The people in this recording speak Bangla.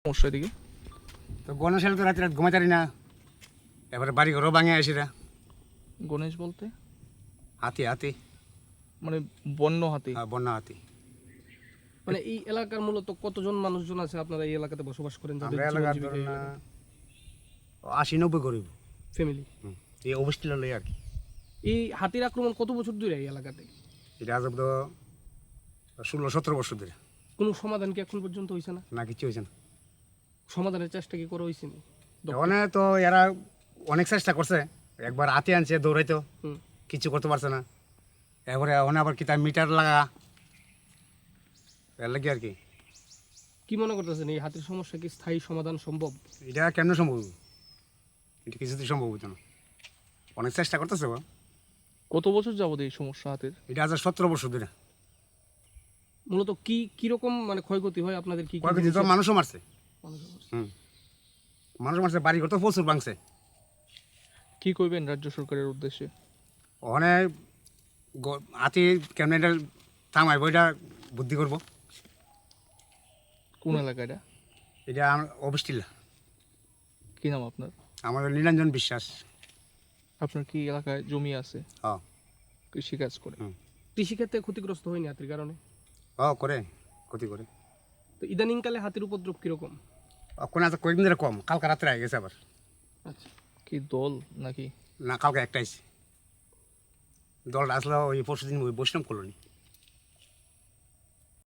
সমস্যা এদিকে? তো গণেশ তো রাতে রাত ঘুমাতে পারি না, এবারে বাড়ি ঘরও ভাঙে আসি না। গণেশ বলতে হাতি হাতি মানে বন্য হাতি? বন্যা হাতি। মানে এই এলাকার মূলত কতজন মানুষজন আছে আপনারা এই এলাকাতে বসবাস করেন যাদের আমরা এলাকার ধরুন না 80-90 গরিব ফ্যামিলি? এই অবস্থিত লই আর কি। এই হাতির আক্রমণ কত বছর ধরে এই এলাকাতে? এটা আজ তো 16-17 বছর ধরে। কোনো সমাধান কি এখন পর্যন্ত হয়েছে না? না, কিছু হয়েছে না। সমাধানের চেষ্টা কি করা হয়েছে না? ওখানে তো এরা অনেক চেষ্টা করছে, একবার হাতি আনছে দৌড়াইতো, হুম। কিছু করতে পারছে না। এবারে ওখানে আবার কি তার মিটার লাগা, এর লাগে আর কি। কি মনে করতেছেন এই হাতির সমস্যা কি স্থায়ী সমাধান সম্ভব? এটা কেমন সম্ভব? এটা কিছুতেই সম্ভব হতো না। অনেক চেষ্টা করতেছে ও। কত বছর যাবত এই সমস্যা হাতের? এটা আজ 17 বছর ধরে। মূলত কি কিরকম মানে ক্ষয়ক্ষতি হয় আপনাদের? কি কি কয়েকদিন তো জিনিসের- মানুষও মারছে। মানুষের মারছে? মানুষ মারছে, বাড়ি ঘর তো প্রচুর ভাঙছে। কি কইবেন রাজ্য সরকারের উদ্দেশ্যে? ওখানে হাতি কেমন এটা থামাইব, এটা বুদ্ধি করবো। কোন এলাকা এটা? এটা অবস্থিল। কি নাম আপনার? আমাদের নীলাঞ্জন বিশ্বাস। আপনার কি এলাকায় জমি আছে? হ্যাঁ কৃষিকাজ করে? কৃষিক্ষেত্রে ক্ষতিগ্রস্ত হয়নি হাতির কারণে? করে, ক্ষতি করে। তো ইদানিংকালে হাতির উপদ্রব কিরকম? ওখানে আজ কয়েকদিন ধরে কম, কালকে রাত্রে আগে গেছে আবার। আচ্ছা, কি দল নাকি? না, কালকে একটা আইসি। দলটা আসলে ওই পরশু দিন বৈষ্ণব কলোনি।